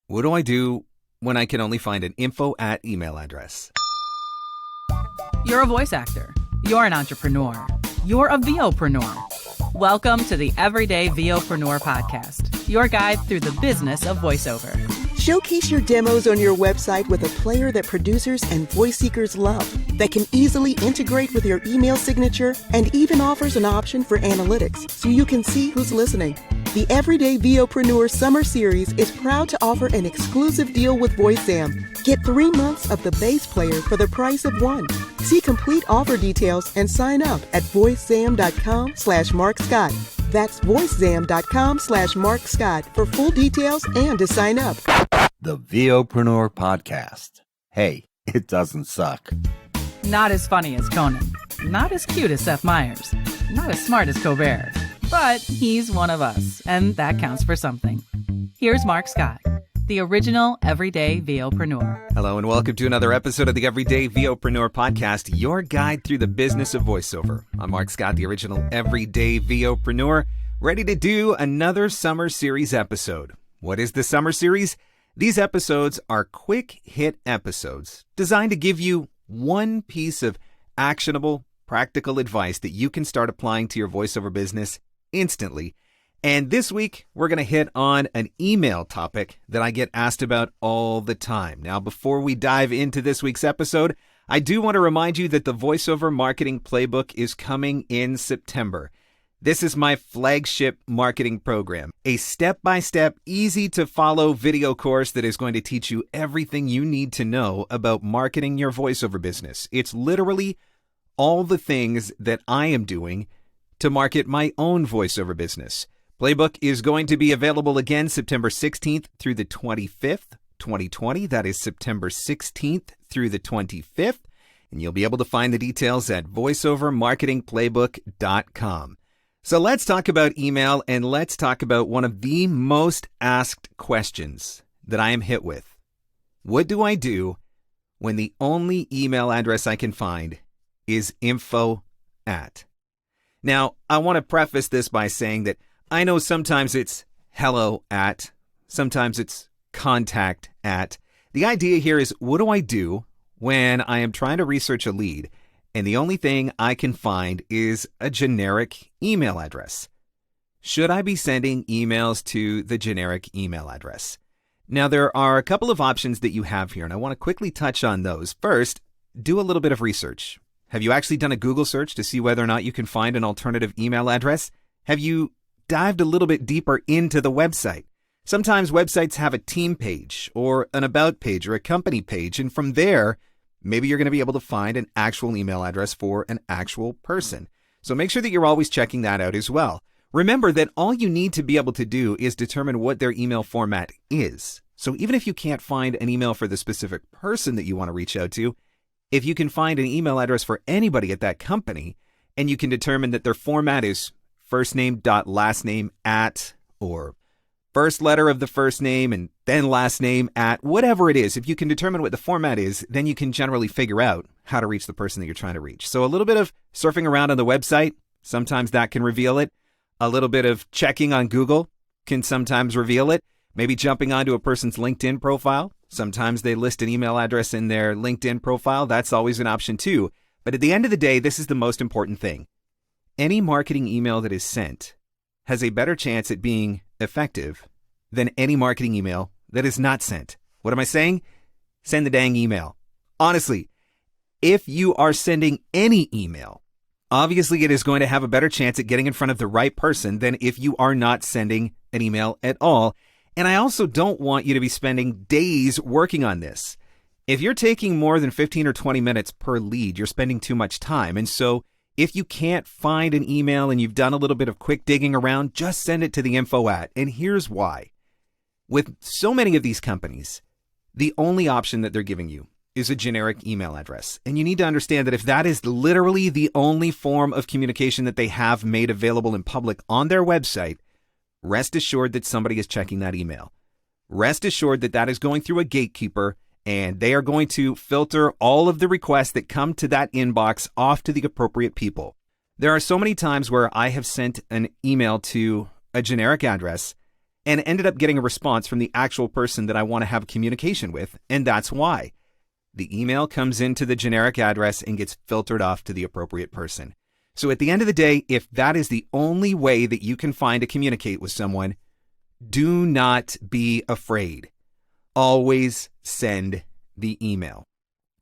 What do I do when I can only find an info@ email address? You're a voice actor. You're an entrepreneur. You're a VOPRENEUR. Welcome to the Everyday VOPRENEUR podcast, your guide through the business of voiceover. Showcase your demos on your website with a player that producers and voice seekers love, that can easily integrate with your email signature, and even offers an option for analytics so you can see who's listening. The Everyday VOPRENEUR Summer Series is proud to offer an exclusive deal with VoiceZam. Get 3 months of the base player for the price of one. See complete offer details and sign up at voicezam.com/MarkScott. That's voicezam.com/MarkScott for full details and to sign up. The VOPRENEUR podcast. Hey, it doesn't suck. Not as funny as Conan. Not as cute as Seth Meyers. Not as smart as Colbert. But he's one of us, and that counts for something. Here's Mark Scott, the original Everyday VOPRENEUR. Hello and welcome to another episode of the Everyday VOPreneur podcast, your guide through the business of voiceover. I'm Mark Scott, the original Everyday VOPreneur, ready to do another summer series episode. What is the summer series? These episodes are quick hit episodes designed to give you one piece of actionable, practical advice that you can start applying to your voiceover business instantly. And this week, we're going to hit on an email topic that I get asked about all the time. Now, before we dive into this week's episode, I do want to remind you that the Voiceover Marketing Playbook is coming in September. This is my flagship marketing program, a step-by-step, easy-to-follow video course that is going to teach you everything you need to know about marketing your voiceover business. It's literally all the things that I am doing to market my own voiceover business. Playbook is going to be available again September 16th through the 25th, 2020. That is September 16th through the 25th. And you'll be able to find the details at voiceovermarketingplaybook.com. So let's talk about email, and let's talk about one of the most asked questions that I am hit with. What do I do when the only email address I can find is info@? Now, I want to preface this by saying that I know sometimes it's hello at, sometimes it's contact at. The idea here is, what do I do when I am trying to research a lead and the only thing I can find is a generic email address? Should I be sending emails to the generic email address? Now, there are a couple of options that you have here, and I want to quickly touch on those. First, do a little bit of research. Have you actually done a Google search to see whether or not you can find an alternative email address? Have you dived a little bit deeper into the website? Sometimes websites have a team page or an about page or a company page, and from there, maybe you're going to be able to find an actual email address for an actual person. So make sure that you're always checking that out as well. Remember that all you need to be able to do is determine what their email format is. So even if you can't find an email for the specific person that you want to reach out to, if you can find an email address for anybody at that company, and you can determine that their format is first name dot last name at, or first letter of the first name and then last name at, whatever it is, if you can determine what the format is, then you can generally figure out how to reach the person that you're trying to reach. So a little bit of surfing around on the website, sometimes that can reveal it. A little bit of checking on Google can sometimes reveal it. Maybe jumping onto a person's LinkedIn profile. Sometimes they list an email address in their LinkedIn profile. That's always an option too. But at the end of the day, this is the most important thing. Any marketing email that is sent has a better chance at being effective than any marketing email that is not sent. What am I saying? Send the dang email. Honestly, if you are sending any email, obviously it is going to have a better chance at getting in front of the right person than if you are not sending an email at all. And I also don't want you to be spending days working on this. If you're taking more than 15 or 20 minutes per lead, you're spending too much time. And so if you can't find an email and you've done a little bit of quick digging around, just send it to the info@. And here's why. With so many of these companies, the only option that they're giving you is a generic email address. And you need to understand that if that is literally the only form of communication that they have made available in public on their website, rest assured that somebody is checking that email. Rest assured that that is going through a gatekeeper, and they are going to filter all of the requests that come to that inbox off to the appropriate people. There are so many times where I have sent an email to a generic address, and ended up getting a response from the actual person that I want to have communication with, and that's why. The email comes into the generic address and gets filtered off to the appropriate person. So at the end of the day, if that is the only way that you can find to communicate with someone, do not be afraid. Always send the email.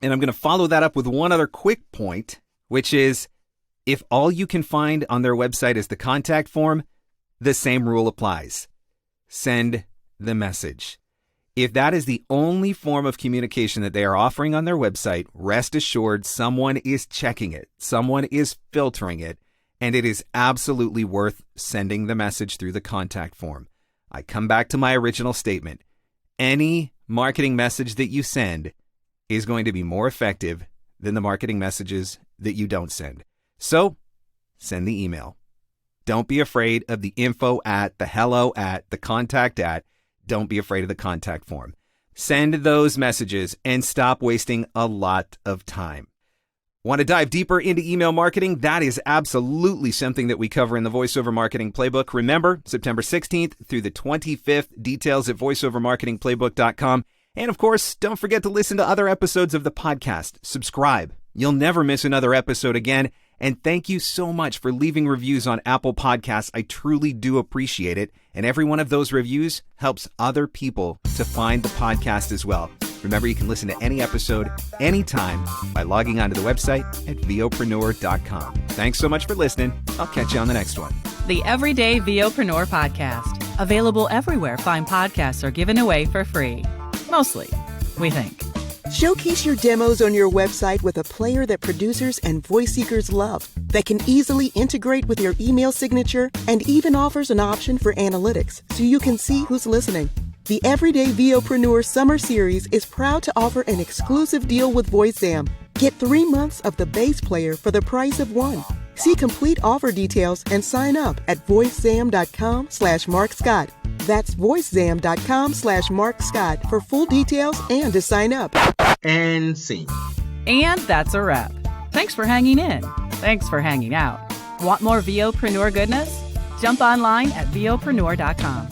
And I'm going to follow that up with one other quick point, which is if all you can find on their website is the contact form, the same rule applies. Send the message. If that is the only form of communication that they are offering on their website, rest assured someone is checking it, someone is filtering it, and it is absolutely worth sending the message through the contact form. I come back to my original statement. Any marketing message that you send is going to be more effective than the marketing messages that you don't send. So, send the email. Don't be afraid of the info at, the hello at, the contact at. Don't be afraid of the contact form. Send those messages and stop wasting a lot of time. Want to dive deeper into email marketing? That is absolutely something that we cover in the VoiceOver Marketing Playbook. Remember, September 16th through the 25th, details at voiceovermarketingplaybook.com. And of course, don't forget to listen to other episodes of the podcast. Subscribe. You'll never miss another episode again. And thank you so much for leaving reviews on Apple Podcasts. I truly do appreciate it. And every one of those reviews helps other people to find the podcast as well. Remember, you can listen to any episode anytime by logging onto the website at VOPRENEUR.com. Thanks so much for listening. I'll catch you on the next one. The Everyday VOpreneur Podcast. Available everywhere fine podcasts are given away for free. Mostly, we think. Showcase your demos on your website with a player that producers and voice seekers love, that can easily integrate with your email signature and even offers an option for analytics so you can see who's listening. The Everyday VOpreneur Summer Series is proud to offer an exclusive deal with VoiceZam. Get 3 months of the base player for the price of one. See complete offer details and sign up at voicezam.com/Mark Scott. That's voicezam.com/Mark Scott for full details and to sign up. And scene. And that's a wrap. Thanks for hanging in. Thanks for hanging out. Want more VOpreneur goodness? Jump online at VOpreneur.com.